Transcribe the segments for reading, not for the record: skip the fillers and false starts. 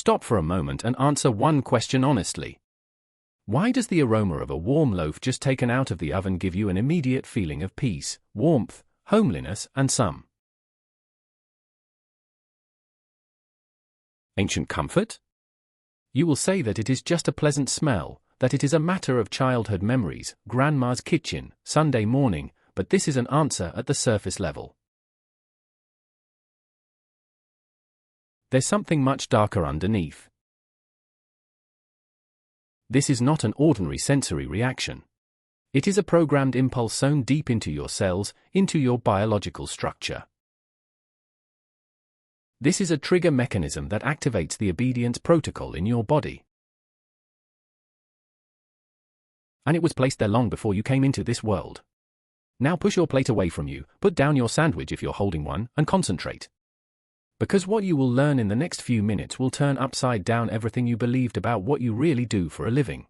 Stop for a moment and answer one question honestly. Why does the aroma of a warm loaf just taken out of the oven give you an immediate feeling of peace, warmth, homeliness, and some ancient comfort? You will say that it is just a pleasant smell, that it is a matter of childhood memories, grandma's kitchen, Sunday morning, but this is an answer at the surface level. There's something much darker underneath. This is not an ordinary sensory reaction. It is a programmed impulse sewn deep into your cells, into your biological structure. This is a trigger mechanism that activates the obedience protocol in your body. And it was placed there long before you came into this world. Now push your plate away from you, put down your sandwich if you're holding one, and concentrate. Because what you will learn in the next few minutes will turn upside down everything you believed about what you really do for a living.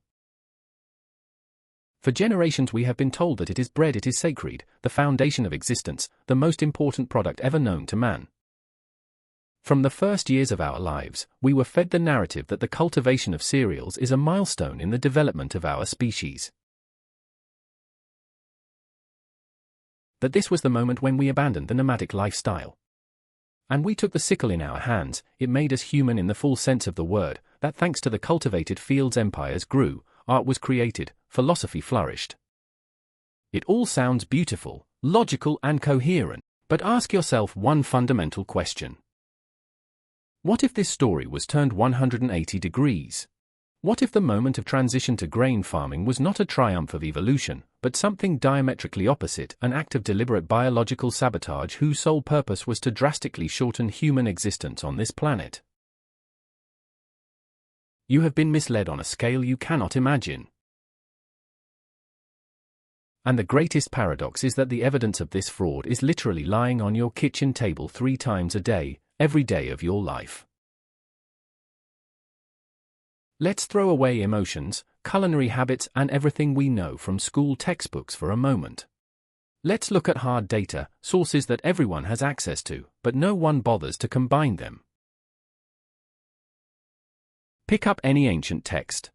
For generations we have been told that it is bread, it is sacred, the foundation of existence, the most important product ever known to man. From the first years of our lives, we were fed the narrative that the cultivation of cereals is a milestone in the development of our species. That this was the moment when we abandoned the nomadic lifestyle. And we took the sickle in our hands. It made us human in the full sense of the word, that thanks to the cultivated fields empires grew, art was created, philosophy flourished. It all sounds beautiful, logical and coherent, but ask yourself one fundamental question. What if this story was turned 180 degrees? What if the moment of transition to grain farming was not a triumph of evolution, but something diametrically opposite, an act of deliberate biological sabotage whose sole purpose was to drastically shorten human existence on this planet? You have been misled on a scale you cannot imagine. And the greatest paradox is that the evidence of this fraud is literally lying on your kitchen table 3 times a day, every day of your life. Let's throw away emotions, culinary habits, and everything we know from school textbooks for a moment. Let's look at hard data, sources that everyone has access to, but no one bothers to combine them. Pick up any ancient text.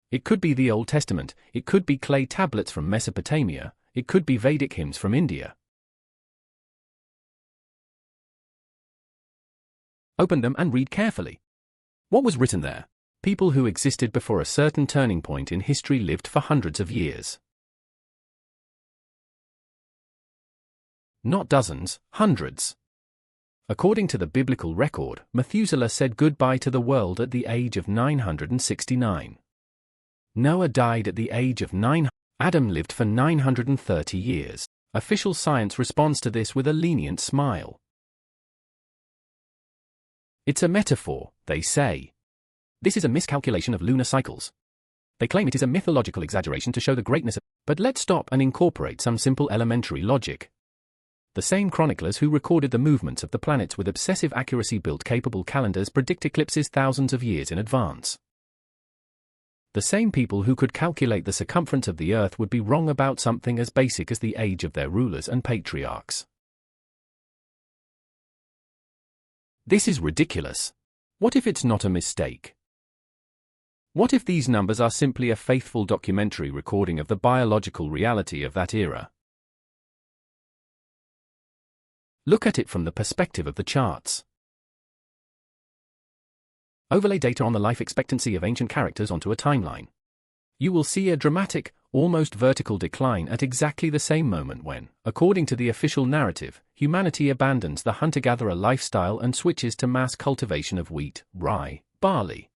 It could be the Old Testament, it could be clay tablets from Mesopotamia, it could be Vedic hymns from India. Open them and read carefully. What was written there? People who existed before a certain turning point in history lived for hundreds of years. Not dozens, hundreds. According to the biblical record, Methuselah said goodbye to the world at the age of 969. Noah died at the age of 9. Adam lived for 930 years. Official science responds to this with a lenient smile. It's a metaphor, they say. This is a miscalculation of lunar cycles. They claim it is a mythological exaggeration to show the greatness of. But let's stop and incorporate some simple elementary logic. The same chroniclers who recorded the movements of the planets with obsessive accuracy built capable calendars predict eclipses thousands of years in advance. The same people who could calculate the circumference of the Earth would be wrong about something as basic as the age of their rulers and patriarchs. This is ridiculous. What if it's not a mistake? What if these numbers are simply a faithful documentary recording of the biological reality of that era? Look at it from the perspective of the charts. Overlay data on the life expectancy of ancient characters onto a timeline. You will see a dramatic, almost vertical decline at exactly the same moment when, according to the official narrative, humanity abandons the hunter-gatherer lifestyle and switches to mass cultivation of wheat, rye, barley.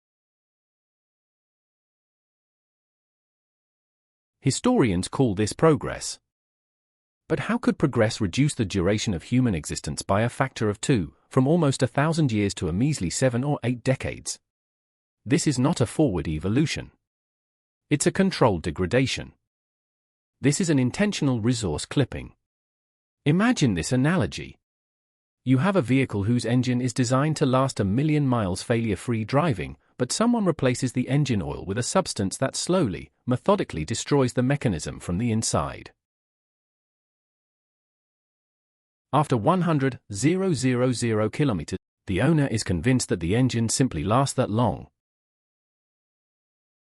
Historians call this progress. But how could progress reduce the duration of human existence by a factor of 2, from almost 1,000 years to a measly 7 or 8 decades? This is not a forward evolution. It's a controlled degradation. This is an intentional resource clipping. Imagine this analogy. You have a vehicle whose engine is designed to last 1,000,000 miles failure-free driving, but someone replaces the engine oil with a substance that slowly, methodically destroys the mechanism from the inside. After 100,000 kilometers, The owner is convinced that the engine simply lasts that long.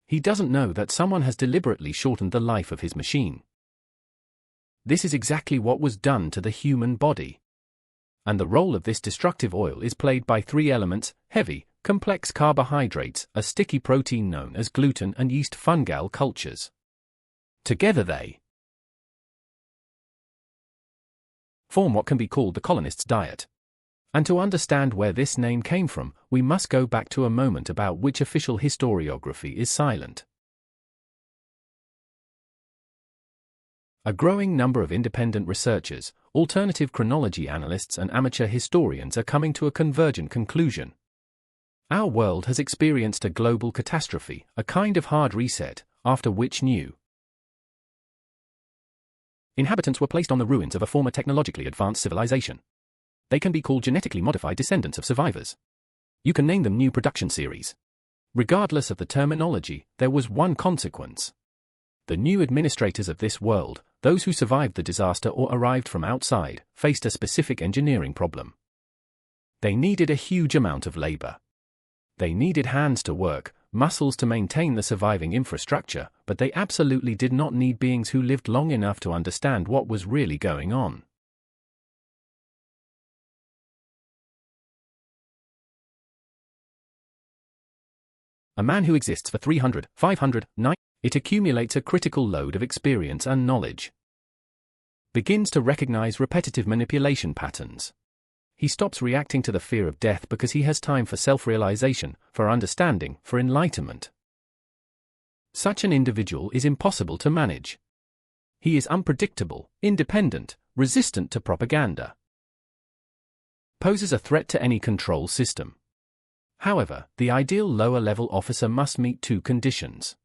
He doesn't know that someone has deliberately shortened the life of his machine. This is exactly what was done to the human body. And the role of this destructive oil is played by three elements: heavy, complex carbohydrates, a sticky protein known as gluten, and yeast fungal cultures. Together they form what can be called the colonist's diet. And to understand where this name came from, we must go back to a moment about which official historiography is silent. A growing number of independent researchers, alternative chronology analysts, and amateur historians are coming to a convergent conclusion. Our world has experienced a global catastrophe, a kind of hard reset, after which new inhabitants were placed on the ruins of a former technologically advanced civilization. They can be called genetically modified descendants of survivors. You can name them new production series. Regardless of the terminology, there was one consequence. The new administrators of this world, those who survived the disaster or arrived from outside, faced a specific engineering problem. They needed a huge amount of labor. They needed hands to work, muscles to maintain the surviving infrastructure, but they absolutely did not need beings who lived long enough to understand what was really going on. A man who exists for 300, 500, 9, it accumulates a critical load of experience and knowledge. Begins to recognize repetitive manipulation patterns. He stops reacting to the fear of death because he has time for self-realization, for understanding, for enlightenment. Such an individual is impossible to manage. He is unpredictable, independent, resistant to propaganda. Poses a threat to any control system. However, the ideal lower-level officer must meet two conditions.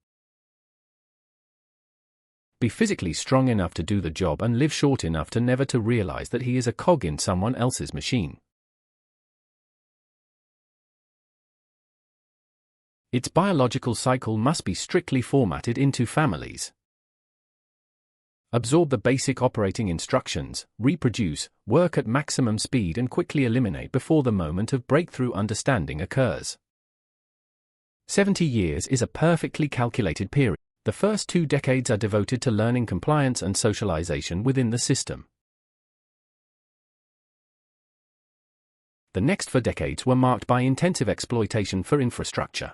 Be physically strong enough to do the job and live short enough to never to realize that he is a cog in someone else's machine. Its biological cycle must be strictly formatted into families. Absorb the basic operating instructions, reproduce, work at maximum speed, and quickly eliminate before the moment of breakthrough understanding occurs. 70 years is a perfectly calculated period. The first 2 decades are devoted to learning compliance and socialization within the system. The next 4 decades were marked by intensive exploitation for infrastructure.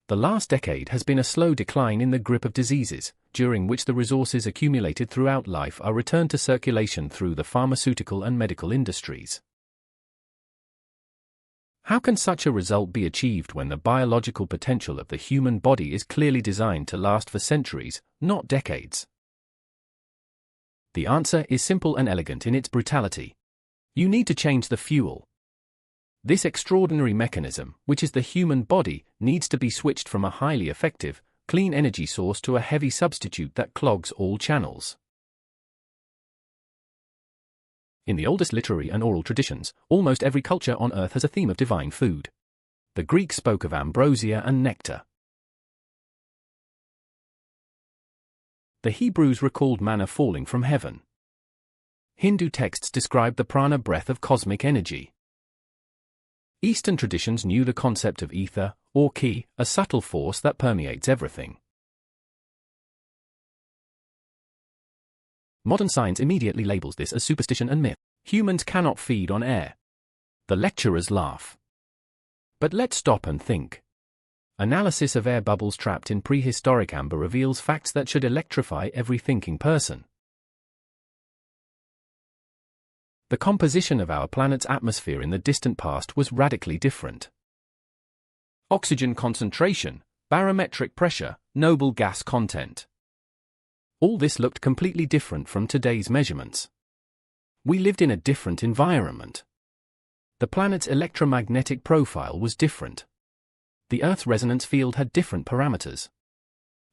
The last decade has been a slow decline in the grip of diseases, during which the resources accumulated throughout life are returned to circulation through the pharmaceutical and medical industries. How can such a result be achieved when the biological potential of the human body is clearly designed to last for centuries, not decades? The answer is simple and elegant in its brutality. You need to change the fuel. This extraordinary mechanism, which is the human body, needs to be switched from a highly effective, clean energy source to a heavy substitute that clogs all channels. In the oldest literary and oral traditions, almost every culture on earth has a theme of divine food. The Greeks spoke of ambrosia and nectar. The Hebrews recalled manna falling from heaven. Hindu texts describe the prana breath of cosmic energy. Eastern traditions knew the concept of ether, or ki, a subtle force that permeates everything. Modern science immediately labels this as superstition and myth. Humans cannot feed on air. The lecturers laugh. But let's stop and think. Analysis of air bubbles trapped in prehistoric amber reveals facts that should electrify every thinking person. The composition of our planet's atmosphere in the distant past was radically different. Oxygen concentration, barometric pressure, noble gas content. All this looked completely different from today's measurements. We lived in a different environment. The planet's electromagnetic profile was different. The Earth's resonance field had different parameters.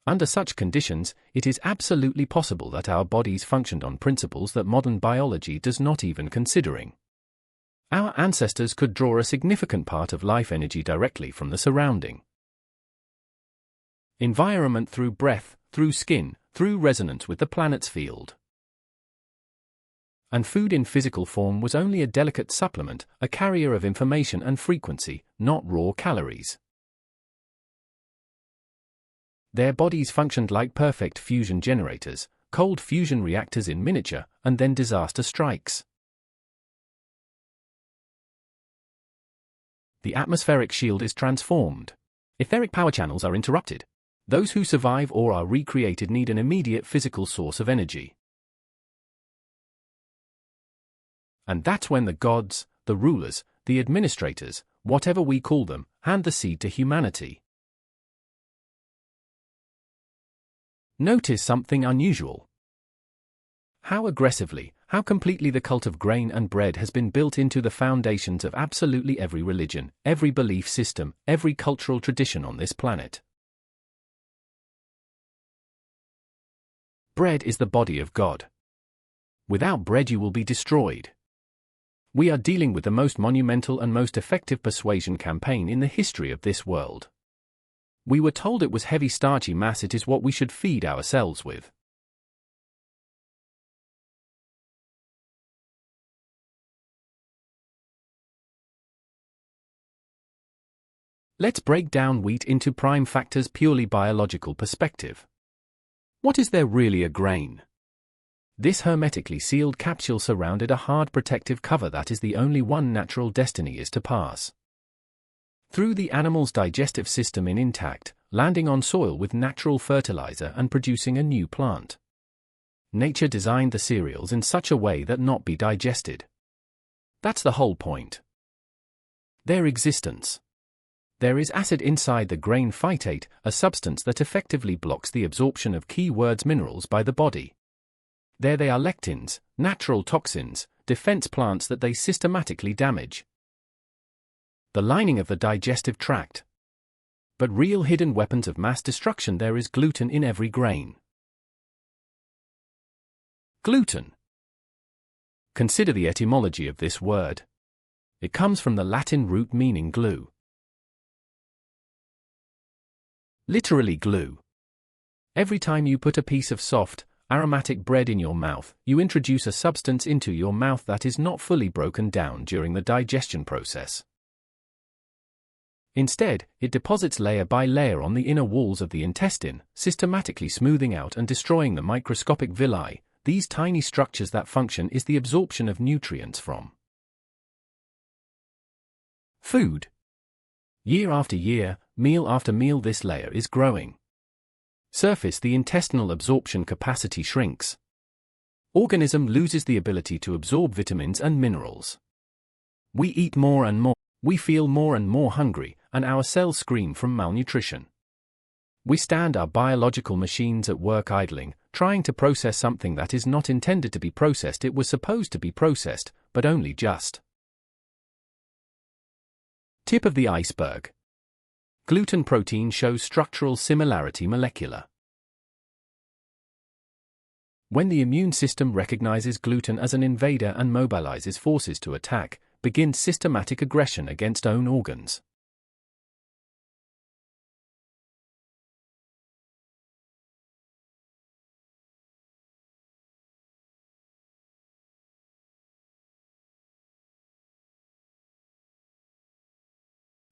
Under such conditions, it is absolutely possible that our bodies functioned on principles that modern biology does not even considering. Our ancestors could draw a significant part of life energy directly from the surrounding environment through breath, through skin, through resonance with the planet's field. And food in physical form was only a delicate supplement, a carrier of information and frequency, not raw calories. Their bodies functioned like perfect fusion generators, cold fusion reactors in miniature, and then disaster strikes. The atmospheric shield is transformed. Etheric power channels are interrupted. Those who survive or are recreated need an immediate physical source of energy. And that's when the gods, the rulers, the administrators, whatever we call them, hand the seed to humanity. Notice something unusual. How aggressively, how completely the cult of grain and bread has been built into the foundations of absolutely every religion, every belief system, every cultural tradition on this planet. Bread is the body of God. Without bread you will be destroyed. We are dealing with the most monumental and most effective persuasion campaign in the history of this world. We were told it was heavy starchy mass, it is what we should feed ourselves with. Let's break down wheat into prime factors purely biological perspective. What is there really a grain? This hermetically sealed capsule surrounded a hard protective cover that is the only one natural destiny is to pass through the animal's digestive system intact, landing on soil with natural fertilizer and producing a new plant. Nature designed the cereals in such a way that not be digested. That's the whole point. Their existence. There is acid inside the grain phytate, a substance that effectively blocks the absorption of key words minerals by the body. There they are lectins, natural toxins, defense plants that they systematically damage. The lining of the digestive tract. But real hidden weapons of mass destruction, there is gluten in every grain. Gluten. Consider the etymology of this word. It comes from the Latin root meaning glue. Literally glue. Every time you put a piece of soft, aromatic bread in your mouth, you introduce a substance into your mouth that is not fully broken down during the digestion process. Instead, it deposits layer by layer on the inner walls of the intestine, systematically smoothing out and destroying the microscopic villi. These tiny structures that function is the absorption of nutrients from food. Year after year, meal after meal, this layer is growing. Surface, the intestinal absorption capacity shrinks. Organism loses the ability to absorb vitamins and minerals. We eat more and more, we feel more and more hungry, and our cells scream from malnutrition. We stand our biological machines at work idling, trying to process something that is not intended to be processed. It was supposed to be processed, but only just. Tip of the iceberg. Gluten protein shows structural similarity molecular. When the immune system recognizes gluten as an invader and mobilizes forces to attack, begins systematic aggression against own organs.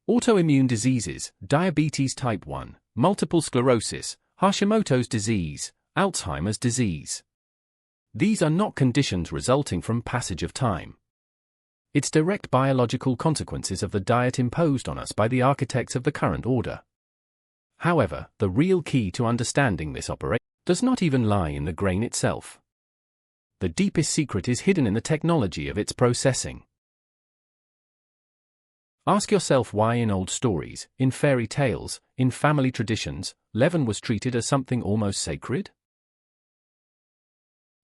Autoimmune diseases, diabetes type 1, multiple sclerosis, Hashimoto's disease, Alzheimer's disease. These are not conditions resulting from passage of time. It's direct biological consequences of the diet imposed on us by the architects of the current order. However, the real key to understanding this operation does not even lie in the grain itself. The deepest secret is hidden in the technology of its processing. Ask yourself why in old stories, in fairy tales, in family traditions, leaven was treated as something almost sacred?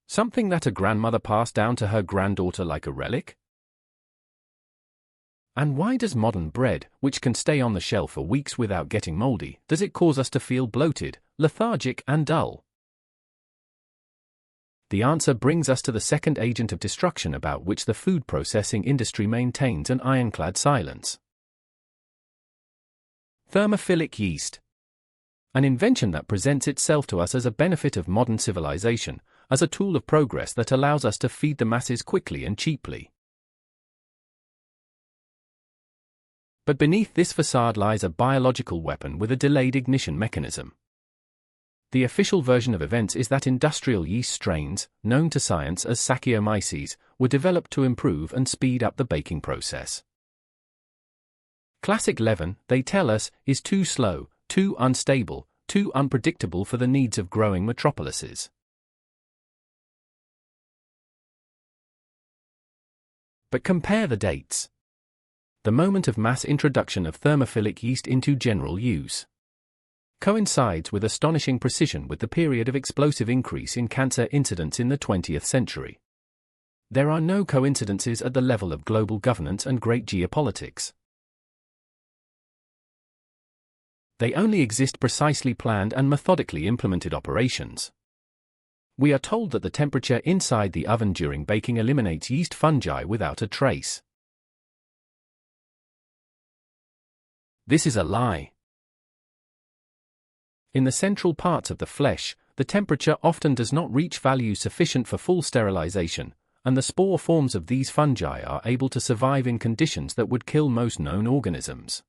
Something that a grandmother passed down to her granddaughter like a relic? And why does modern bread, which can stay on the shelf for weeks without getting moldy, does it cause us to feel bloated, lethargic, and dull? The answer brings us to the second agent of destruction about which the food processing industry maintains an ironclad silence. Thermophilic yeast. An invention that presents itself to us as a benefit of modern civilization, as a tool of progress that allows us to feed the masses quickly and cheaply. But beneath this facade lies a biological weapon with a delayed ignition mechanism. The official version of events is that industrial yeast strains, known to science as Saccharomyces, were developed to improve and speed up the baking process. Classic leaven, they tell us, is too slow, too unstable, too unpredictable for the needs of growing metropolises. But compare the dates. The moment of mass introduction of thermophilic yeast into general use coincides with astonishing precision with the period of explosive increase in cancer incidence in the 20th century. There are no coincidences at the level of global governance and great geopolitics. They only exist precisely planned and methodically implemented operations. We are told that the temperature inside the oven during baking eliminates yeast fungi without a trace. This is a lie. In the central parts of the flesh, the temperature often does not reach values sufficient for full sterilization, and the spore forms of these fungi are able to survive in conditions that would kill most known organisms.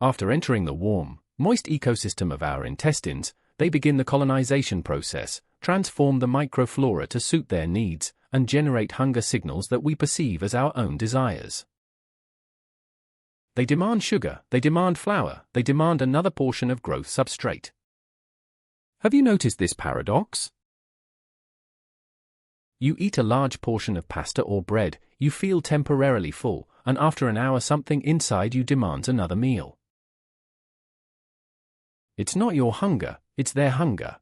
After entering the warm, moist ecosystem of our intestines, they begin the colonization process, transform the microflora to suit their needs, and generate hunger signals that we perceive as our own desires. They demand sugar, they demand flour, they demand another portion of growth substrate. Have you noticed this paradox? You eat a large portion of pasta or bread, you feel temporarily full, and after an hour something inside you demands another meal. It's not your hunger, it's their hunger.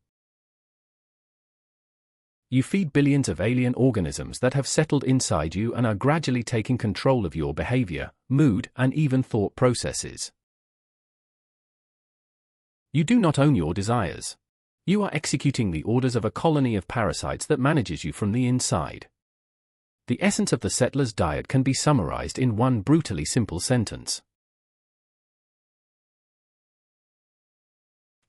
You feed billions of alien organisms that have settled inside you and are gradually taking control of your behavior, mood, and even thought processes. You do not own your desires. You are executing the orders of a colony of parasites that manages you from the inside. The essence of the settler's diet can be summarized in one brutally simple sentence.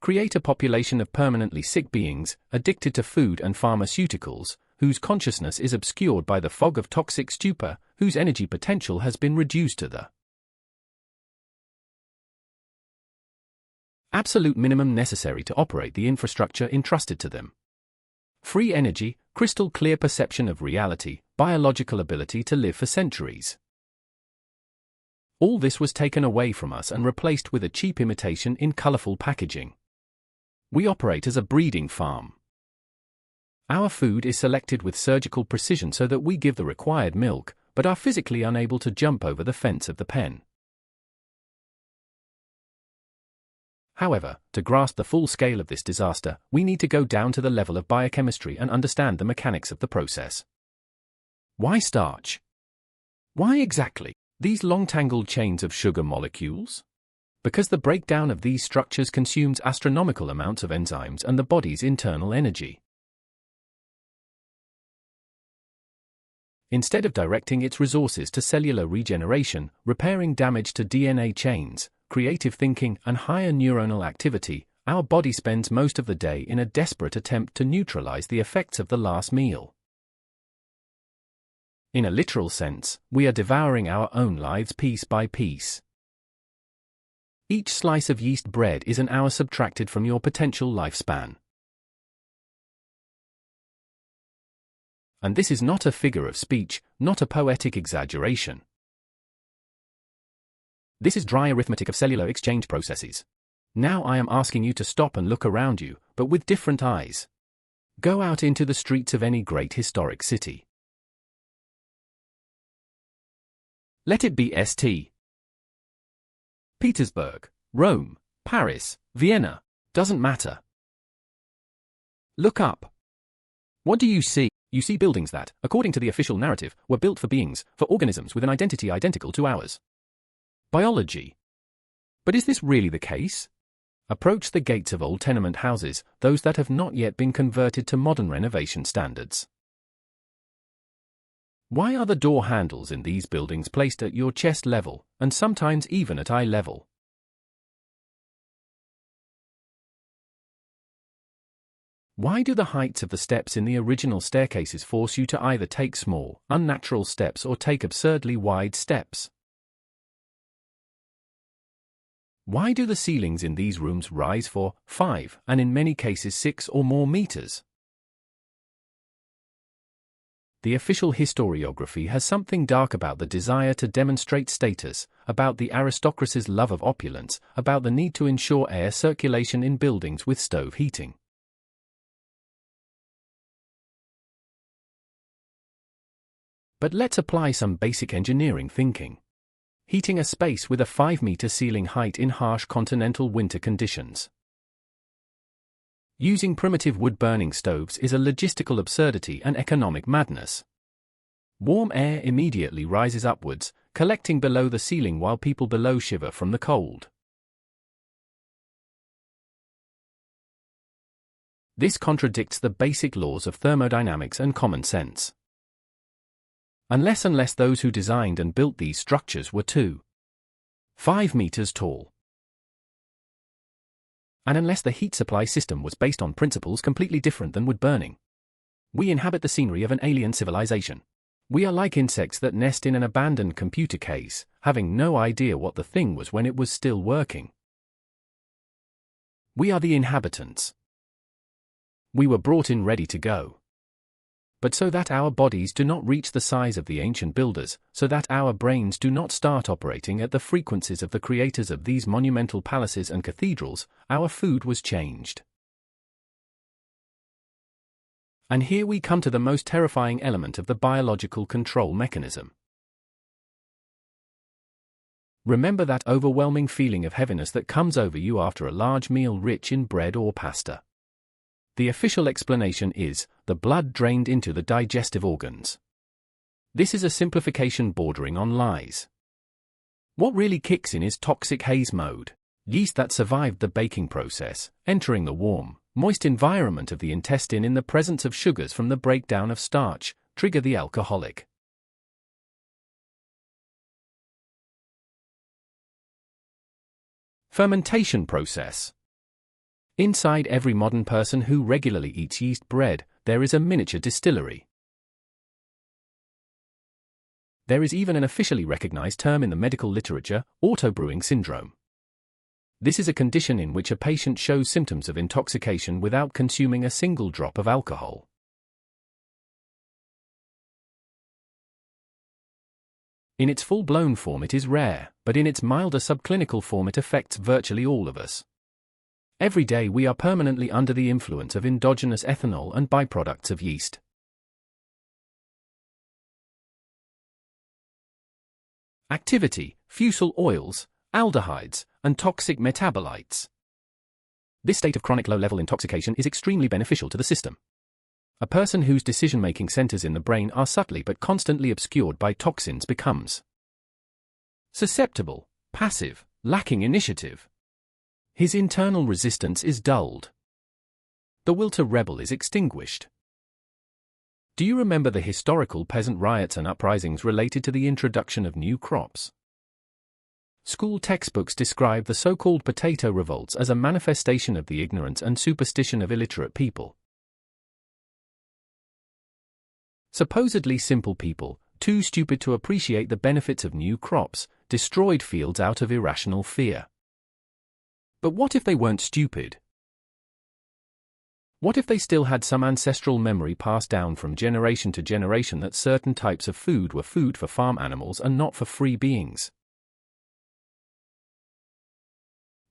Create a population of permanently sick beings, addicted to food and pharmaceuticals, whose consciousness is obscured by the fog of toxic stupor, whose energy potential has been reduced to the absolute minimum necessary to operate the infrastructure entrusted to them. Free energy, crystal clear perception of reality, biological ability to live for centuries. All this was taken away from us and replaced with a cheap imitation in colorful packaging. We operate as a breeding farm. Our food is selected with surgical precision so that we give the required milk, but are physically unable to jump over the fence of the pen. However, to grasp the full scale of this disaster, we need to go down to the level of biochemistry and understand the mechanics of the process. Why starch? Why exactly these long tangled chains of sugar molecules? Because the breakdown of these structures consumes astronomical amounts of enzymes and the body's internal energy. Instead of directing its resources to cellular regeneration, repairing damage to DNA chains, creative thinking, and higher neuronal activity, our body spends most of the day in a desperate attempt to neutralize the effects of the last meal. In a literal sense, we are devouring our own lives piece by piece. Each slice of yeast bread is an hour subtracted from your potential lifespan. And this is not a figure of speech, not a poetic exaggeration. This is dry arithmetic of cellular exchange processes. Now I am asking you to stop and look around you, but with different eyes. Go out into the streets of any great historic city. Let it be St. Petersburg, Rome, Paris, Vienna, doesn't matter. Look up. What do you see? You see buildings that, according to the official narrative, were built for beings, for organisms with an identity identical to ours. Biology. But is this really the case? Approach the gates of old tenement houses, those that have not yet been converted to modern renovation standards. Why are the door handles in these buildings placed at your chest level, and sometimes even at eye level? Why do the heights of the steps in the original staircases force you to either take small, unnatural steps or take absurdly wide steps? Why do the ceilings in these rooms rise for 5, and in many cases 6 or more meters? The official historiography has something dark about the desire to demonstrate status, about the aristocracy's love of opulence, about the need to ensure air circulation in buildings with stove heating. But let's apply some basic engineering thinking. Heating a space with a 5-meter ceiling height in harsh continental winter conditions. Using primitive wood-burning stoves is a logistical absurdity and economic madness. Warm air immediately rises upwards, collecting below the ceiling while people below shiver from the cold. This contradicts the basic laws of thermodynamics and common sense. Unless those who designed and built these structures were 5 meters tall. And unless the heat supply system was based on principles completely different than wood burning. We inhabit the scenery of an alien civilization. We are like insects that nest in an abandoned computer case, having no idea what the thing was when it was still working. We are the inhabitants. We were brought in ready to go. But so that our bodies do not reach the size of the ancient builders, so that our brains do not start operating at the frequencies of the creators of these monumental palaces and cathedrals, our food was changed. And here we come to the most terrifying element of the biological control mechanism. Remember that overwhelming feeling of heaviness that comes over you after a large meal rich in bread or pasta. The official explanation is, the blood drained into the digestive organs. This is a simplification bordering on lies. What really kicks in is toxic haze mode, yeast that survived the baking process, entering the warm, moist environment of the intestine in the presence of sugars from the breakdown of starch, trigger the alcoholic. Fermentation process. Inside every modern person who regularly eats yeast bread, there is a miniature distillery. There is even an officially recognized term in the medical literature, autobrewing syndrome. This is a condition in which a patient shows symptoms of intoxication without consuming a single drop of alcohol. In its full-blown form it is rare, but in its milder subclinical form it affects virtually all of us. Every day we are permanently under the influence of endogenous ethanol and byproducts of yeast. Activity, fusel oils, aldehydes, and toxic metabolites. This state of chronic low-level intoxication is extremely beneficial to the system. A person whose decision-making centers in the brain are subtly but constantly obscured by toxins becomes susceptible, passive, lacking initiative. His internal resistance is dulled. The will to rebel is extinguished. Do you remember the historical peasant riots and uprisings related to the introduction of new crops? School textbooks describe the so-called potato revolts as a manifestation of the ignorance and superstition of illiterate people. Supposedly simple people, too stupid to appreciate the benefits of new crops, destroyed fields out of irrational fear. But what if they weren't stupid? What if they still had some ancestral memory passed down from generation to generation that certain types of food were food for farm animals and not for free beings?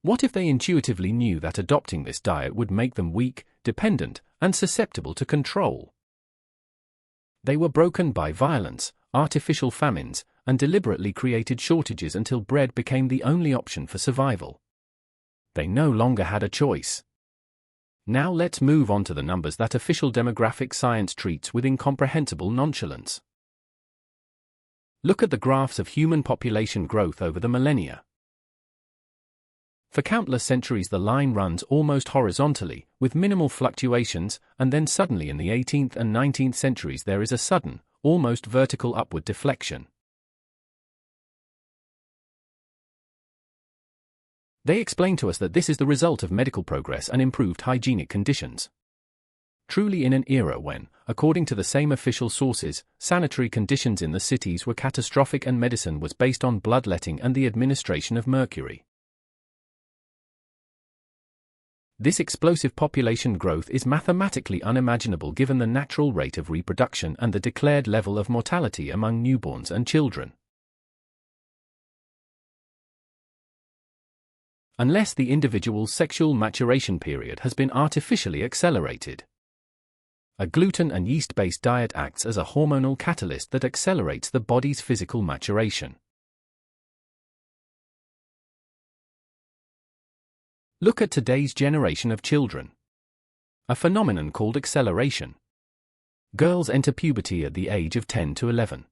What if they intuitively knew that adopting this diet would make them weak, dependent, and susceptible to control? They were broken by violence, artificial famines, and deliberately created shortages until bread became the only option for survival. They no longer had a choice. Now let's move on to the numbers that official demographic science treats with incomprehensible nonchalance. Look at the graphs of human population growth over the millennia. For countless centuries the line runs almost horizontally, with minimal fluctuations, and then suddenly in the 18th and 19th centuries there is a sudden, almost vertical upward deflection. They explain to us that this is the result of medical progress and improved hygienic conditions. truly in an era when, according to the same official sources, sanitary conditions in the cities were catastrophic and medicine was based on bloodletting and the administration of mercury. This explosive population growth is mathematically unimaginable given the natural rate of reproduction and the declared level of mortality among newborns and children. Unless the individual's sexual maturation period has been artificially accelerated. A gluten and yeast-based diet acts as a hormonal catalyst that accelerates the body's physical maturation. Look at today's generation of children. A phenomenon called acceleration. Girls enter puberty at the age of 10 to 11.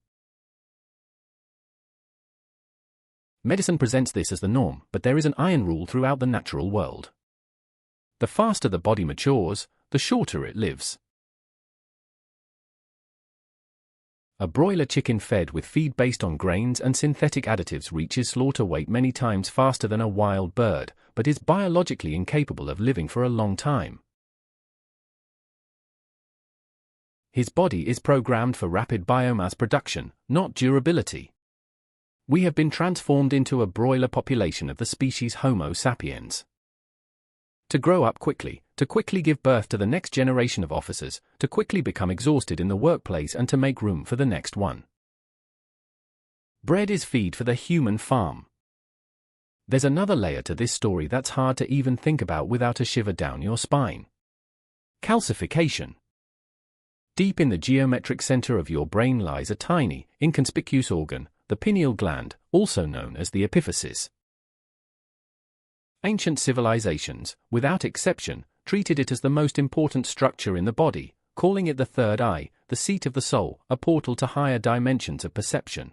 Medicine presents this as the norm, but there is an iron rule throughout the natural world. The faster the body matures, the shorter it lives. A broiler chicken fed with feed based on grains and synthetic additives reaches slaughter weight many times faster than a wild bird, but is biologically incapable of living for a long time. His body is programmed for rapid biomass production, not durability. We have been transformed into a broiler population of the species Homo sapiens. To grow up quickly, to quickly give birth to the next generation of officers, to quickly become exhausted in the workplace and to make room for the next one. Bread is feed for the human farm. There's another layer to this story that's hard to even think about without a shiver down your spine. Calcification. Deep in the geometric center of your brain lies a tiny, inconspicuous organ, the pineal gland, also known as the epiphysis. Ancient civilizations, without exception, treated it as the most important structure in the body, calling it the third eye, the seat of the soul, a portal to higher dimensions of perception.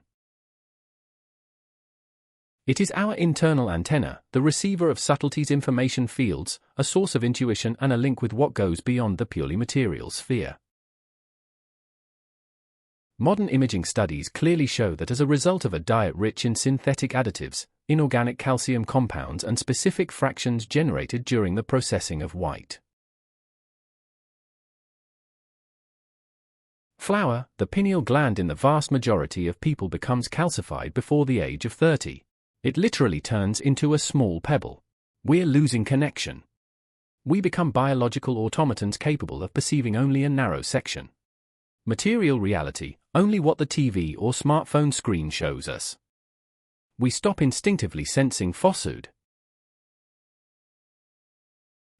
It is our internal antenna, the receiver of subtleties, information fields, a source of intuition and a link with what goes beyond the purely material sphere. Modern imaging studies clearly show that as a result of a diet rich in synthetic additives, inorganic calcium compounds and specific fractions generated during the processing of white flour, the pineal gland in the vast majority of people becomes calcified before the age of 30. It literally turns into a small pebble. We're losing connection. We become biological automatons capable of perceiving only a narrow section. Material reality, only what the TV or smartphone screen shows us. We stop instinctively sensing falsehood.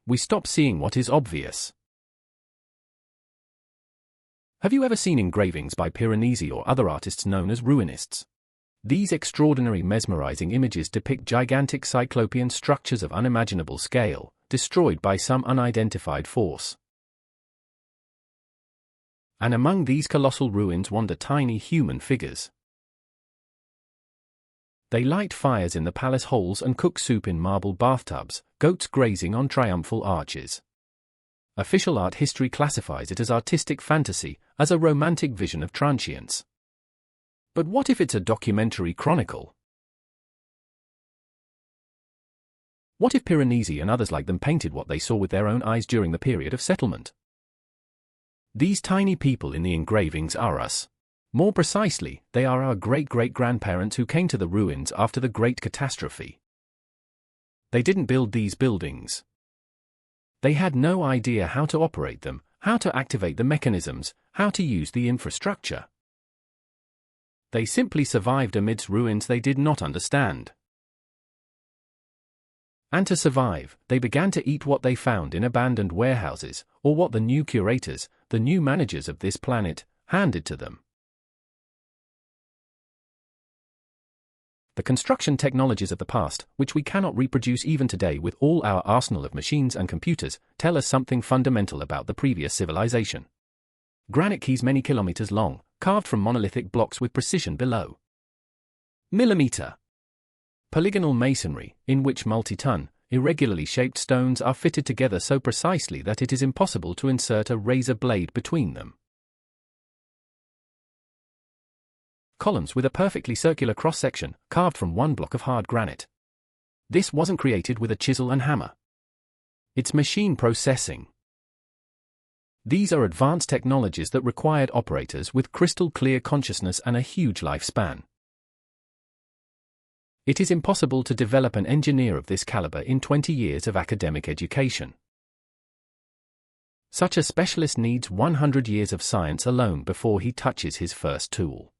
We stop seeing what is obvious. Have you ever seen engravings by Piranesi or other artists known as ruinists? These extraordinary mesmerizing images depict gigantic cyclopean structures of unimaginable scale, destroyed by some unidentified force. And among these colossal ruins wander tiny human figures. They light fires in the palace halls and cook soup in marble bathtubs, goats grazing on triumphal arches. Official art history classifies it as artistic fantasy, as a romantic vision of transience. But what if it's a documentary chronicle? What if Piranesi and others like them painted what they saw with their own eyes during the period of settlement? These tiny people in the engravings are us. More precisely, they are our great-great-grandparents who came to the ruins after the Great Catastrophe. They didn't build these buildings. They had no idea how to operate them, how to activate the mechanisms, how to use the infrastructure. They simply survived amidst ruins they did not understand. And to survive, they began to eat what they found in abandoned warehouses, or what the new curators, the new managers of this planet, handed to them. The construction technologies of the past, which we cannot reproduce even today with all our arsenal of machines and computers, tell us something fundamental about the previous civilization. Granite keys many kilometers long, carved from monolithic blocks with precision below millimeter. Polygonal masonry, in which multi-ton, irregularly shaped stones are fitted together so precisely that it is impossible to insert a razor blade between them. Columns with a perfectly circular cross-section, carved from one block of hard granite. This wasn't created with a chisel and hammer. It's machine processing. These are advanced technologies that required operators with crystal-clear consciousness and a huge lifespan. It is impossible to develop an engineer of this caliber in 20 years of academic education. Such a specialist needs 100 years of science alone before he touches his first tool.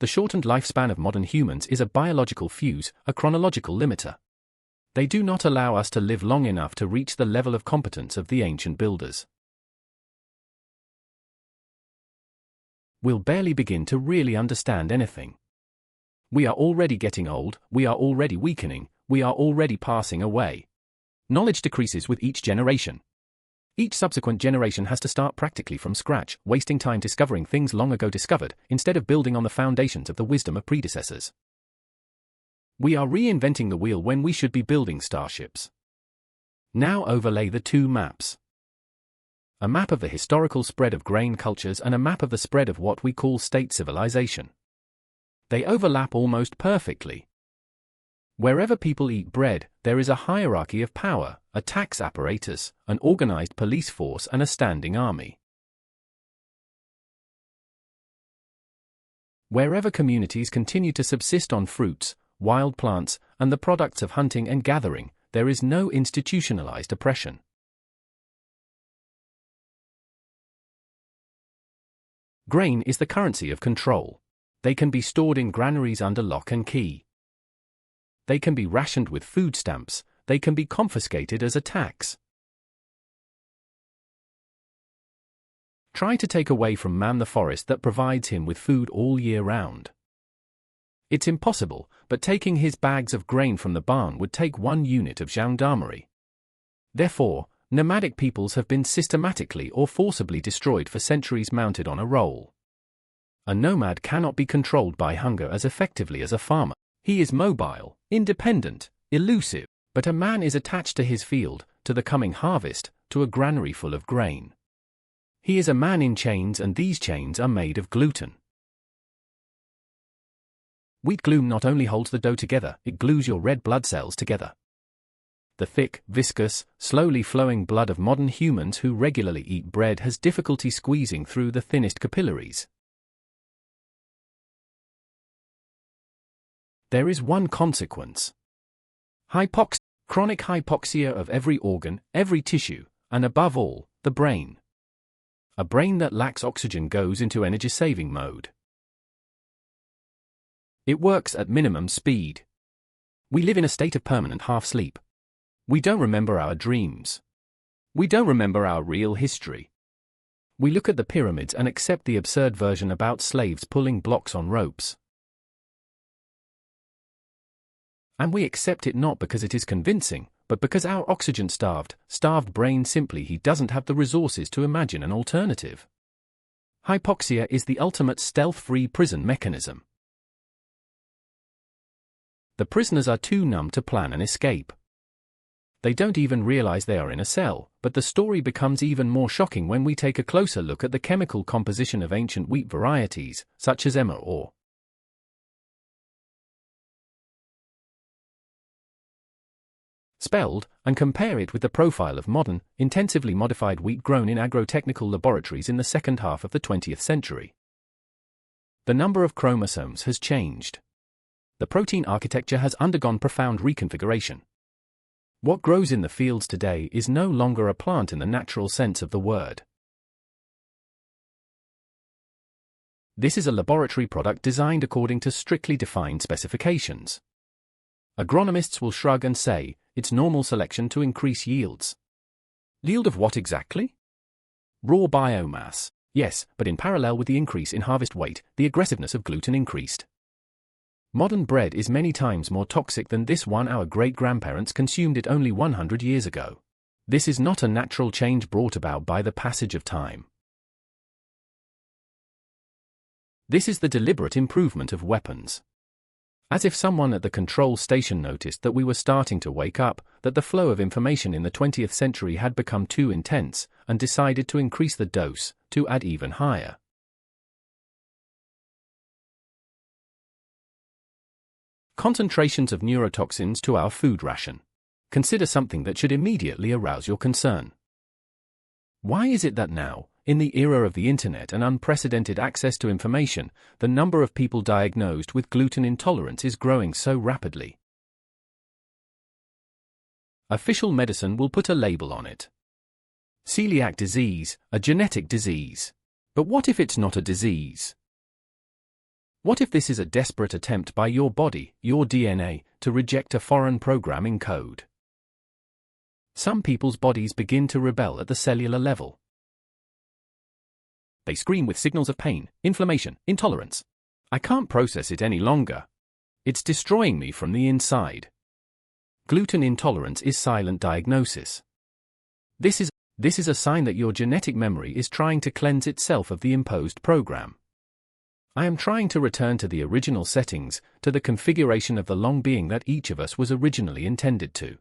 The shortened lifespan of modern humans is a biological fuse, a chronological limiter. They do not allow us to live long enough to reach the level of competence of the ancient builders. We'll barely begin to really understand anything. We are already getting old, we are already weakening, we are already passing away. Knowledge decreases with each generation. Each subsequent generation has to start practically from scratch, wasting time discovering things long ago discovered, instead of building on the foundations of the wisdom of predecessors. We are reinventing the wheel when we should be building starships. Now overlay the two maps. A map of the historical spread of grain cultures and a map of the spread of what we call state civilization. They overlap almost perfectly. Wherever people eat bread, there is a hierarchy of power, a tax apparatus, an organized police force and a standing army. Wherever communities continue to subsist on fruits, wild plants, and the products of hunting and gathering, there is no institutionalized oppression. Grain is the currency of control. They can be stored in granaries under lock and key. They can be rationed with food stamps, they can be confiscated as a tax. Try to take away from man the forest that provides him with food all year round. It's impossible, but taking his bags of grain from the barn would take 1 unit of gendarmerie. Therefore, nomadic peoples have been systematically or forcibly destroyed for centuries mounted on a roll. A nomad cannot be controlled by hunger as effectively as a farmer. He is mobile, independent, elusive, but a man is attached to his field, to the coming harvest, to a granary full of grain. He is a man in chains, and these chains are made of gluten. Wheat glue not only holds the dough together, it glues your red blood cells together. The thick, viscous, slowly flowing blood of modern humans who regularly eat bread has difficulty squeezing through the thinnest capillaries. There is one consequence. Chronic hypoxia of every organ, every tissue, and above all, the brain. A brain that lacks oxygen goes into energy-saving mode. It works at minimum speed. We live in a state of permanent half-sleep. We don't remember our dreams. We don't remember our real history. We look at the pyramids and accept the absurd version about slaves pulling blocks on ropes. And we accept it not because it is convincing, but because our oxygen-starved brain simply doesn't have the resources to imagine an alternative. Hypoxia is the ultimate stealth-free prison mechanism. The prisoners are too numb to plan an escape. They don't even realize they are in a cell, but the story becomes even more shocking when we take a closer look at the chemical composition of ancient wheat varieties, such as emmer or spelled, and compare it with the profile of modern, intensively modified wheat grown in agro-technical laboratories in the second half of the 20th century. The number of chromosomes has changed. The protein architecture has undergone profound reconfiguration. What grows in the fields today is no longer a plant in the natural sense of the word. This is a laboratory product designed according to strictly defined specifications. Agronomists will shrug and say, it's normal selection to increase yields. Yield of what exactly? Raw biomass. Yes, but in parallel with the increase in harvest weight, the aggressiveness of gluten increased. Modern bread is many times more toxic than this one our great-grandparents consumed it only 100 years ago. This is not a natural change brought about by the passage of time. This is the deliberate improvement of weapons. As if someone at the control station noticed that we were starting to wake up, that the flow of information in the 20th century had become too intense, and decided to increase the dose, to add even higher. Concentrations of neurotoxins to our food ration. Consider something that should immediately arouse your concern. Why is it that now, in the era of the internet and unprecedented access to information, the number of people diagnosed with gluten intolerance is growing so rapidly? Official medicine will put a label on it. Celiac disease, a genetic disease. But what if it's not a disease? What if this is a desperate attempt by your body, your DNA, to reject a foreign programming code? Some people's bodies begin to rebel at the cellular level. They scream with signals of pain, inflammation, intolerance. I can't process it any longer. It's destroying me from the inside. Gluten intolerance is silent diagnosis. This is a sign that your genetic memory is trying to cleanse itself of the imposed program. I am trying to return to the original settings, to the configuration of the long being that each of us was originally intended to.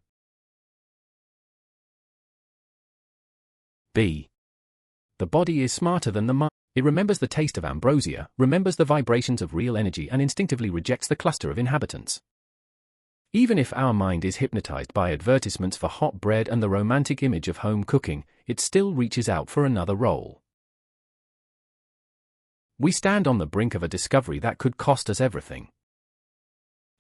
B. The body is smarter than the mind. It remembers the taste of ambrosia, remembers the vibrations of real energy, and instinctively rejects the cluster of inhabitants. Even if our mind is hypnotized by advertisements for hot bread and the romantic image of home cooking, it still reaches out for another role. We stand on the brink of a discovery that could cost us everything.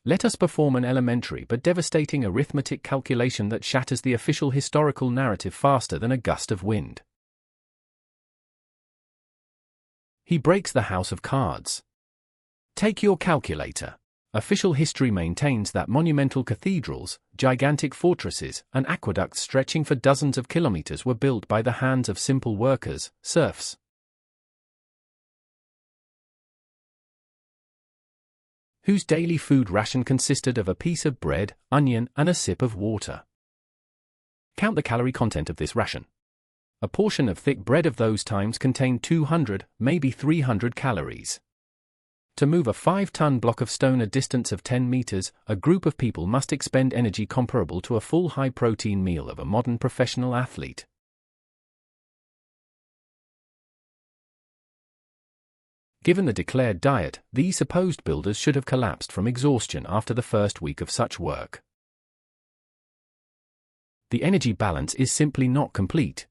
Let us perform an elementary but devastating arithmetic calculation that shatters the official historical narrative faster than a gust of wind. He breaks the house of cards. Take your calculator. Official history maintains that monumental cathedrals, gigantic fortresses, and aqueducts stretching for dozens of kilometers were built by the hands of simple workers, serfs. Whose daily food ration consisted of a piece of bread, onion, and a sip of water. Count the calorie content of this ration. A portion of thick bread of those times contained 200, maybe 300 calories. To move a 5-ton block of stone a distance of 10 meters, a group of people must expend energy comparable to a full high-protein meal of a modern professional athlete. Given the declared diet, these supposed builders should have collapsed from exhaustion after the first week of such work. The energy balance is simply not complete.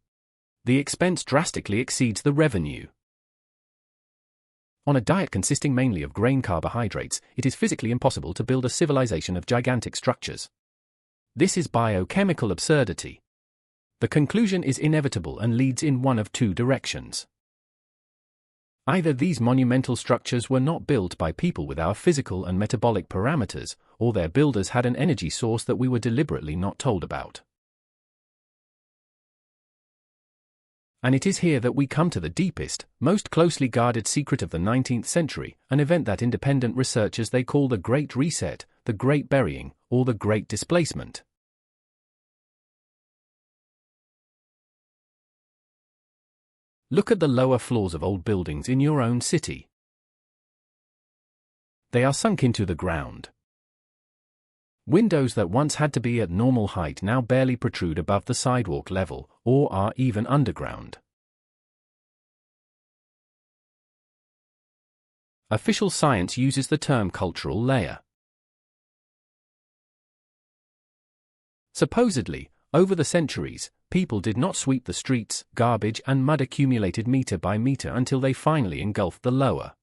The expense drastically exceeds the revenue. On a diet consisting mainly of grain carbohydrates, it is physically impossible to build a civilization of gigantic structures. This is biochemical absurdity. The conclusion is inevitable and leads in one of two directions. Either these monumental structures were not built by people with our physical and metabolic parameters, or their builders had an energy source that we were deliberately not told about. And it is here that we come to the deepest, most closely guarded secret of the 19th century, an event that independent researchers they call the Great Reset, the Great Burying, or the Great Displacement. Look at the lower floors of old buildings in your own city. They are sunk into the ground. Windows that once had to be at normal height now barely protrude above the sidewalk level, or are even underground. Official science uses the term cultural layer. Supposedly, over the centuries, people did not sweep the streets, garbage and mud accumulated meter by meter until they finally engulfed the lower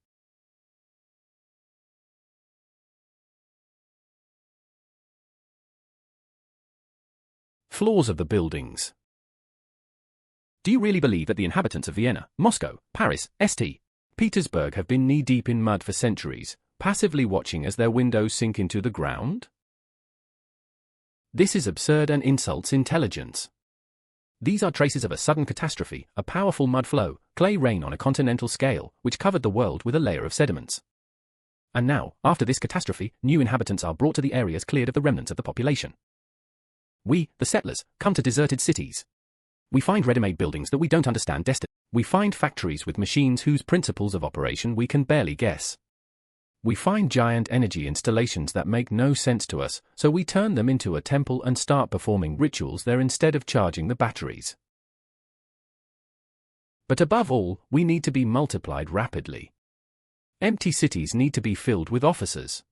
floors of the buildings. Do you really believe that the inhabitants of Vienna, Moscow, Paris, St. Petersburg have been knee-deep in mud for centuries, passively watching as their windows sink into the ground? This is absurd and insults intelligence. These are traces of a sudden catastrophe, a powerful mud flow, clay rain on a continental scale, which covered the world with a layer of sediments. And now, after this catastrophe, new inhabitants are brought to the areas cleared of the remnants of the population. We, the settlers, come to deserted cities. We find ready-made buildings that we don't understand destiny. We find factories with machines whose principles of operation we can barely guess. We find giant energy installations that make no sense to us, so we turn them into a temple and start performing rituals there instead of charging the batteries. But above all, we need to be multiplied rapidly. Empty cities need to be filled with officers.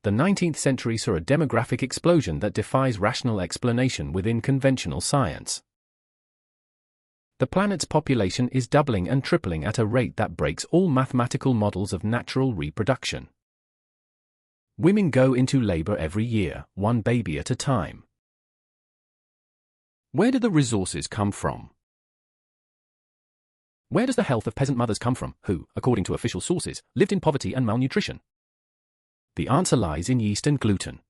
The 19th century saw a demographic explosion that defies rational explanation within conventional science. The planet's population is doubling and tripling at a rate that breaks all mathematical models of natural reproduction. Women go into labor every year, one baby at a time. Where do the resources come from? Where does the health of peasant mothers come from, who, according to official sources, lived in poverty and malnutrition? The answer lies in yeast and gluten.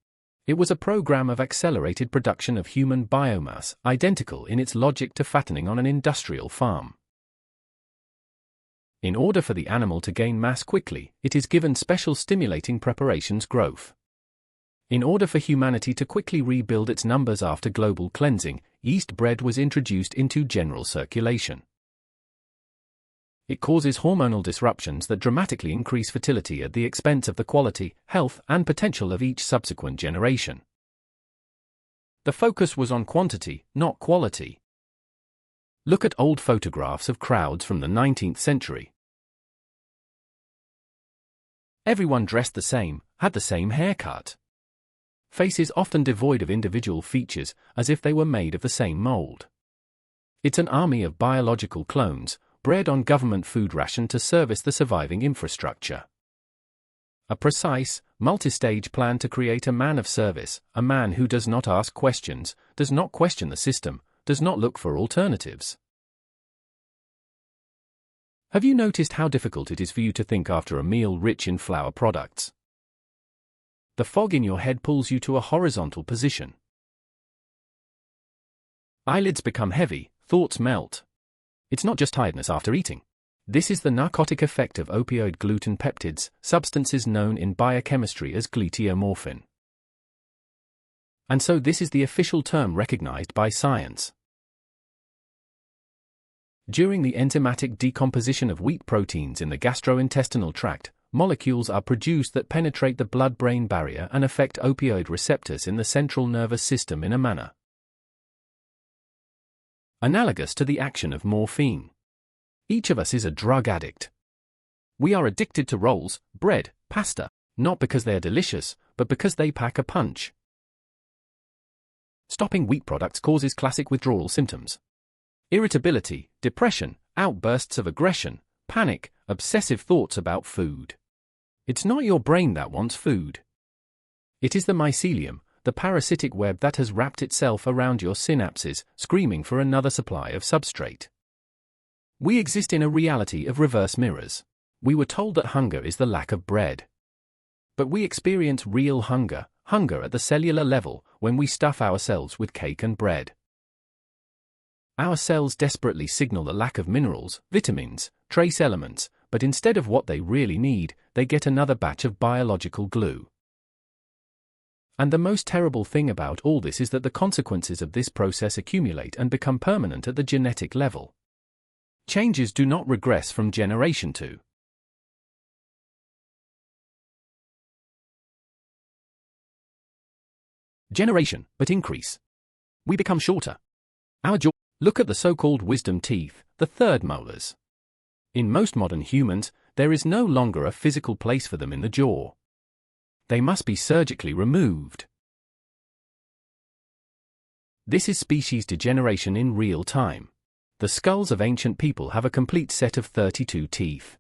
It was a program of accelerated production of human biomass, identical in its logic to fattening on an industrial farm. In order for the animal to gain mass quickly, it is given special stimulating preparations growth. In order for humanity to quickly rebuild its numbers after global cleansing, yeast bread was introduced into general circulation. It causes hormonal disruptions that dramatically increase fertility at the expense of the quality, health, and potential of each subsequent generation. The focus was on quantity, not quality. Look at old photographs of crowds from the 19th century. Everyone dressed the same, had the same haircut. Faces often devoid of individual features, as if they were made of the same mold. It's an army of biological clones, bred on government food ration to service the surviving infrastructure. A precise, multi-stage plan to create a man of service, a man who does not ask questions, does not question the system, does not look for alternatives. Have you noticed how difficult it is for you to think after a meal rich in flour products? The fog in your head pulls you to a horizontal position. Eyelids become heavy, thoughts melt. It's not just tiredness after eating. This is the narcotic effect of opioid gluten peptides, substances known in biochemistry as gluteomorphin. And so this is the official term recognized by science. During the enzymatic decomposition of wheat proteins in the gastrointestinal tract, molecules are produced that penetrate the blood-brain barrier and affect opioid receptors in the central nervous system in a manner analogous to the action of morphine. Each of us is a drug addict. We are addicted to rolls, bread, pasta, not because they are delicious, but because they pack a punch. Stopping wheat products causes classic withdrawal symptoms: irritability, depression, outbursts of aggression, panic, obsessive thoughts about food. It's not your brain that wants food. It is the mycelium, the parasitic web that has wrapped itself around your synapses, screaming for another supply of substrate. We exist in a reality of reverse mirrors. We were told that hunger is the lack of bread. But we experience real hunger, hunger at the cellular level, when we stuff ourselves with cake and bread. Our cells desperately signal the lack of minerals, vitamins, trace elements, but instead of what they really need, they get another batch of biological glue. And the most terrible thing about all this is that the consequences of this process accumulate and become permanent at the genetic level. Changes do not regress from generation to generation, but increase. We become shorter. Our jaw. Look at the so-called wisdom teeth, the third molars. In most modern humans, there is no longer a physical place for them in the jaw. They must be surgically removed. This is species degeneration in real time. The skulls of ancient people have a complete set of 32 teeth.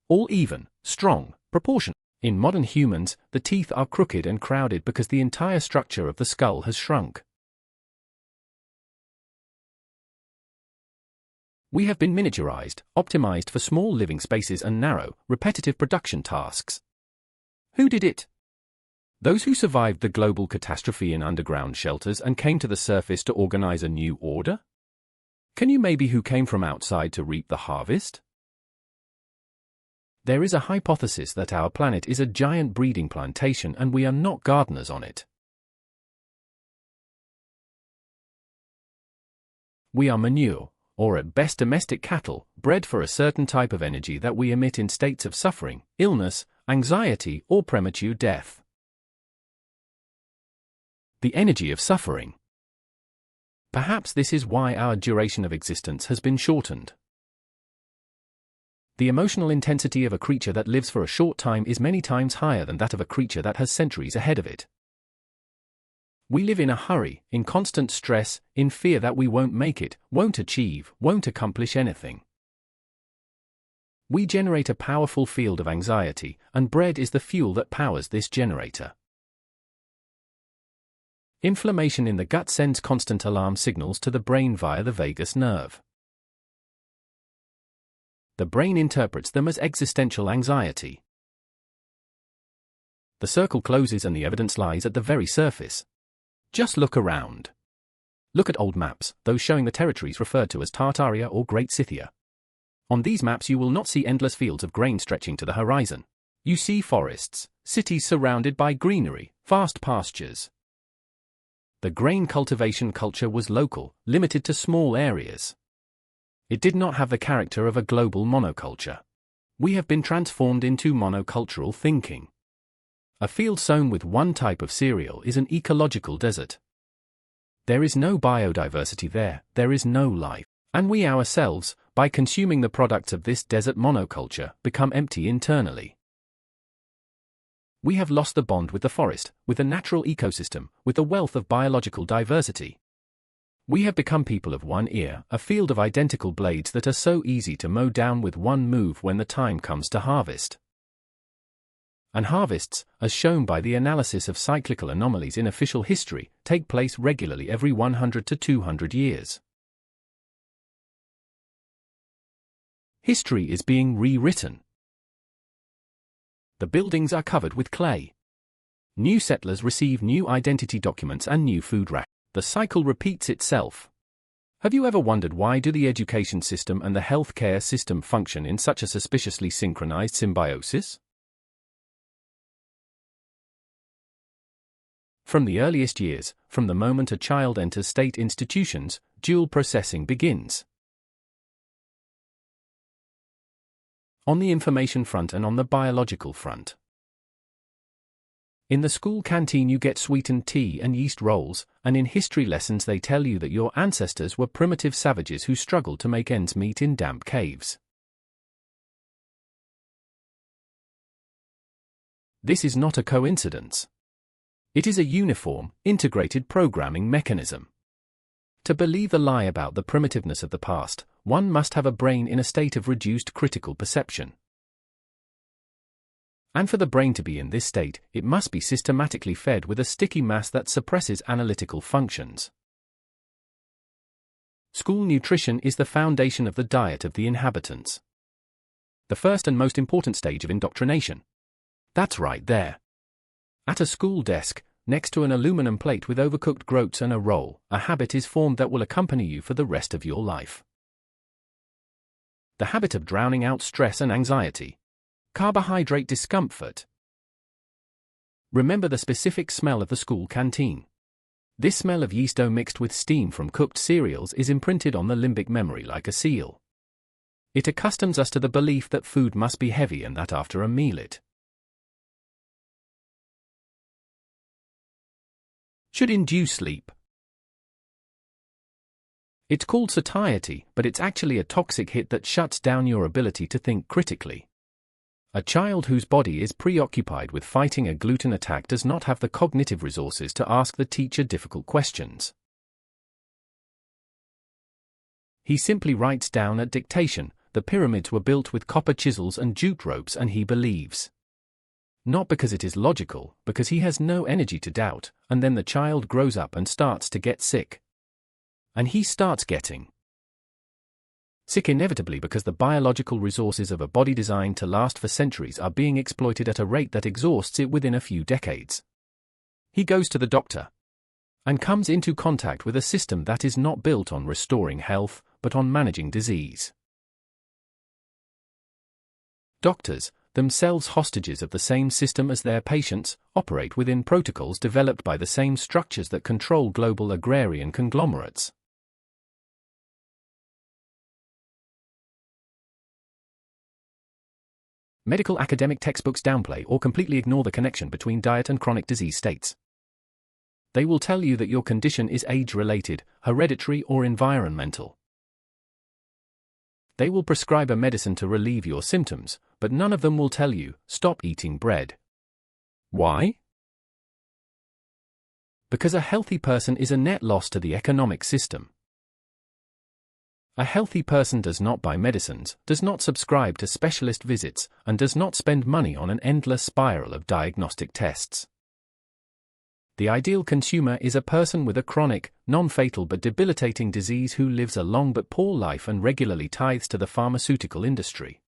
All even, strong, proportional. In modern humans, the teeth are crooked and crowded because the entire structure of the skull has shrunk. We have been miniaturized, optimized for small living spaces and narrow, repetitive production tasks. Who did it? Those who survived the global catastrophe in underground shelters and came to the surface to organize a new order? Can you maybe who came from outside to reap the harvest? There is a hypothesis that our planet is a giant breeding plantation and we are not gardeners on it. We are manure, or at best domestic cattle, bred for a certain type of energy that we emit in states of suffering, illness, anxiety, or premature death. The energy of suffering. Perhaps this is why our duration of existence has been shortened. The emotional intensity of a creature that lives for a short time is many times higher than that of a creature that has centuries ahead of it. We live in a hurry, in constant stress, in fear that we won't make it, won't achieve, won't accomplish anything. We generate a powerful field of anxiety, and bread is the fuel that powers this generator. Inflammation in the gut sends constant alarm signals to the brain via the vagus nerve. The brain interprets them as existential anxiety. The circle closes and the evidence lies at the very surface. Just look around. Look at old maps, those showing the territories referred to as Tartaria or Great Scythia. On these maps you will not see endless fields of grain stretching to the horizon. You see forests, cities surrounded by greenery, vast pastures. The grain cultivation culture was local, limited to small areas. It did not have the character of a global monoculture. We have been transformed into monocultural thinking. A field sown with one type of cereal is an ecological desert. There is no biodiversity there, there is no life. And we ourselves, by consuming the products of this desert monoculture, become empty internally. We have lost the bond with the forest, with the natural ecosystem, with the wealth of biological diversity. We have become people of one ear, a field of identical blades that are so easy to mow down with one move when the time comes to harvest. And harvests, as shown by the analysis of cyclical anomalies in official history, take place regularly every 100 to 200 years. History is being rewritten. The buildings are covered with clay. New settlers receive new identity documents and new food rations. The cycle repeats itself. Have you ever wondered why do the education system and the healthcare system function in such a suspiciously synchronized symbiosis? From the earliest years, from the moment a child enters state institutions, dual processing begins. On the information front and on the biological front. In the school canteen you get sweetened tea and yeast rolls, and in history lessons they tell you that your ancestors were primitive savages who struggled to make ends meet in damp caves. This is not a coincidence. It is a uniform, integrated programming mechanism. To believe the lie about the primitiveness of the past, one must have a brain in a state of reduced critical perception. And for the brain to be in this state, it must be systematically fed with a sticky mass that suppresses analytical functions. School nutrition is the foundation of the diet of the inhabitants. The first and most important stage of indoctrination. That's right there. At a school desk, next to an aluminum plate with overcooked groats and a roll, a habit is formed that will accompany you for the rest of your life. The habit of drowning out stress and anxiety. Carbohydrate discomfort. Remember the specific smell of the school canteen. This smell of yeast dough mixed with steam from cooked cereals is imprinted on the limbic memory like a seal. It accustoms us to the belief that food must be heavy and that after a meal it should induce sleep. It's called satiety, but it's actually a toxic hit that shuts down your ability to think critically. A child whose body is preoccupied with fighting a gluten attack does not have the cognitive resources to ask the teacher difficult questions. He simply writes down at dictation, the pyramids were built with copper chisels and jute ropes, and he believes. Not because it is logical, because he has no energy to doubt, and then the child grows up and starts to get sick. And he starts getting sick inevitably because the biological resources of a body designed to last for centuries are being exploited at a rate that exhausts it within a few decades. He goes to the doctor and comes into contact with a system that is not built on restoring health, but on managing disease. Doctors, themselves hostages of the same system as their patients, operate within protocols developed by the same structures that control global agrarian conglomerates. Medical academic textbooks downplay or completely ignore the connection between diet and chronic disease states. They will tell you that your condition is age-related, hereditary or environmental. They will prescribe a medicine to relieve your symptoms, but none of them will tell you, stop eating bread. Why? Because a healthy person is a net loss to the economic system. A healthy person does not buy medicines, does not subscribe to specialist visits, and does not spend money on an endless spiral of diagnostic tests. The ideal consumer is a person with a chronic, non-fatal but debilitating disease who lives a long but poor life and regularly tithes to the pharmaceutical industry.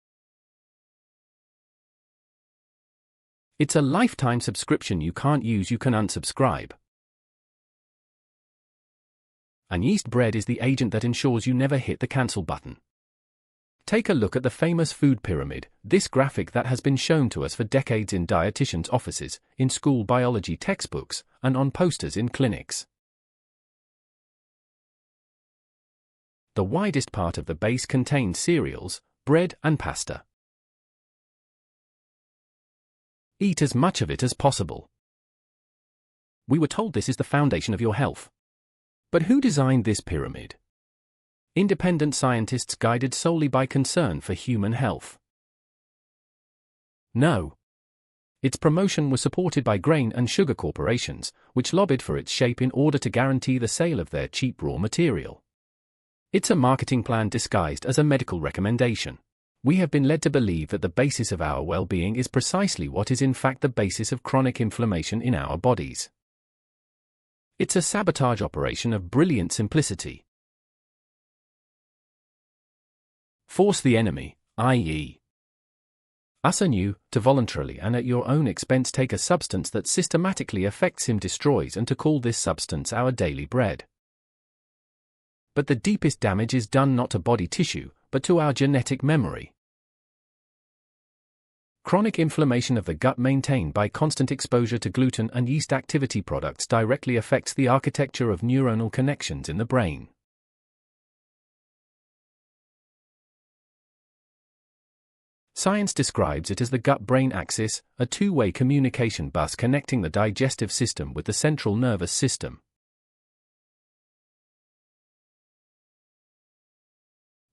It's a lifetime subscription you can't use, you can unsubscribe. And yeast bread is the agent that ensures you never hit the cancel button. Take a look at the famous food pyramid, this graphic that has been shown to us for decades in dietitians' offices, in school biology textbooks, and on posters in clinics. The widest part of the base contains cereals, bread, and pasta. Eat as much of it as possible. We were told this is the foundation of your health. But who designed this pyramid? Independent scientists guided solely by concern for human health? No. Its promotion was supported by grain and sugar corporations, which lobbied for its shape in order to guarantee the sale of their cheap raw material. It's a marketing plan disguised as a medical recommendation. We have been led to believe that the basis of our well-being is precisely what is in fact the basis of chronic inflammation in our bodies. It's a sabotage operation of brilliant simplicity. Force the enemy, i.e., us anew, to voluntarily and at your own expense take a substance that systematically affects him, destroys, and to call this substance our daily bread. But the deepest damage is done not to body tissue, but to our genetic memory. Chronic inflammation of the gut maintained by constant exposure to gluten and yeast activity products directly affects the architecture of neuronal connections in the brain. Science describes it as the gut-brain axis, a two-way communication bus connecting the digestive system with the central nervous system.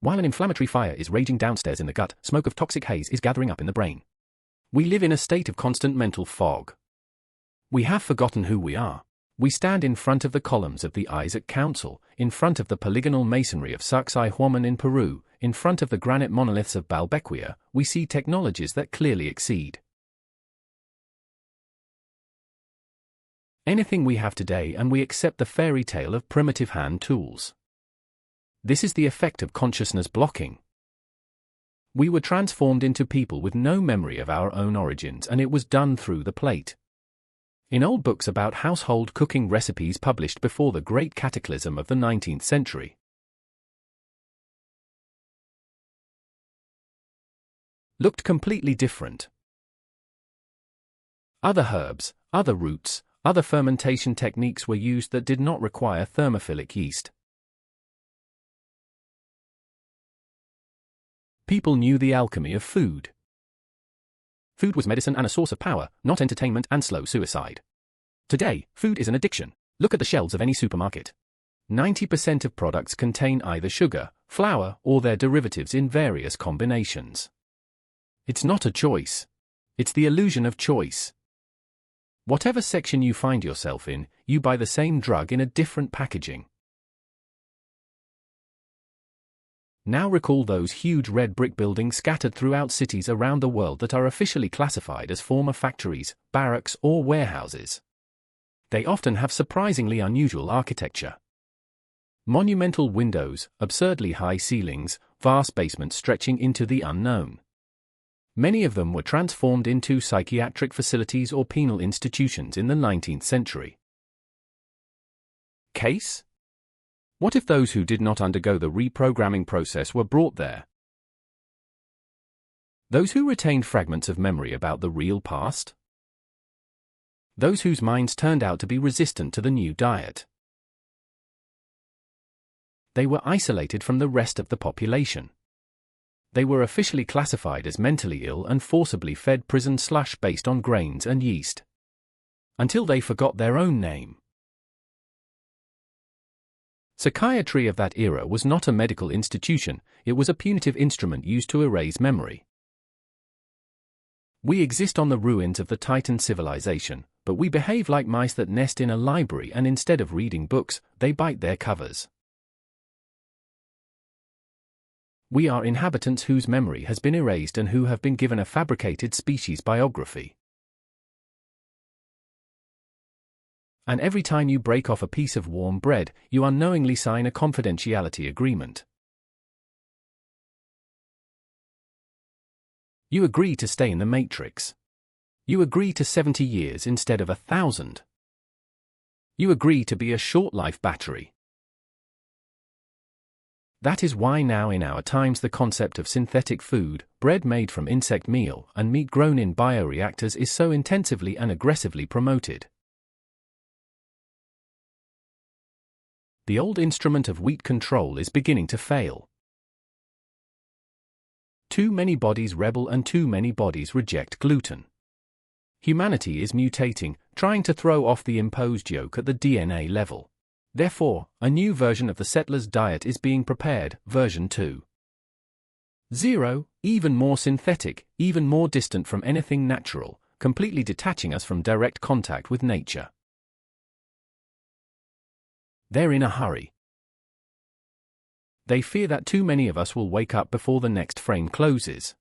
While an inflammatory fire is raging downstairs in the gut, smoke of toxic haze is gathering up in the brain. We live in a state of constant mental fog. We have forgotten who we are. We stand in front of the columns of the Isaac Council, in front of the polygonal masonry of Sacsayhuaman in Peru, in front of the granite monoliths of Balbequia. We see technologies that clearly exceed anything we have today, and we accept the fairy tale of primitive hand tools. This is the effect of consciousness blocking. We were transformed into people with no memory of our own origins, and it was done through the plate. In old books about household cooking recipes published before the great cataclysm of the 19th century, looked completely different. Other herbs, other roots, other fermentation techniques were used that did not require thermophilic yeast. People knew the alchemy of food. Food was medicine and a source of power, not entertainment and slow suicide. Today, food is an addiction. Look at the shelves of any supermarket. 90% of products contain either sugar, flour, or their derivatives in various combinations. It's not a choice. It's the illusion of choice. Whatever section you find yourself in, you buy the same drug in a different packaging. Now recall those huge red brick buildings scattered throughout cities around the world that are officially classified as former factories, barracks, or warehouses. They often have surprisingly unusual architecture. Monumental windows, absurdly high ceilings, vast basements stretching into the unknown. Many of them were transformed into psychiatric facilities or penal institutions in the 19th century. Case? What if those who did not undergo the reprogramming process were brought there? Those who retained fragments of memory about the real past? Those whose minds turned out to be resistant to the new diet? They were isolated from the rest of the population. They were officially classified as mentally ill and forcibly fed prison slush based on grains and yeast. Until they forgot their own name. Psychiatry of that era was not a medical institution, it was a punitive instrument used to erase memory. We exist on the ruins of the Titan civilization, but we behave like mice that nest in a library, and instead of reading books, they bite their covers. We are inhabitants whose memory has been erased and who have been given a fabricated species biography. And every time you break off a piece of warm bread, you unknowingly sign a confidentiality agreement. You agree to stay in the Matrix. You agree to 70 years instead of 1,000. You agree to be a short-life battery. That is why now in our times the concept of synthetic food, bread made from insect meal, and meat grown in bioreactors is so intensively and aggressively promoted. The old instrument of wheat control is beginning to fail. Too many bodies rebel and too many bodies reject gluten. Humanity is mutating, trying to throw off the imposed yoke at the DNA level. Therefore, a new version of the settler's diet is being prepared, version 2.0, even more synthetic, even more distant from anything natural, completely detaching us from direct contact with nature. They're in a hurry. They fear that too many of us will wake up before the next frame closes.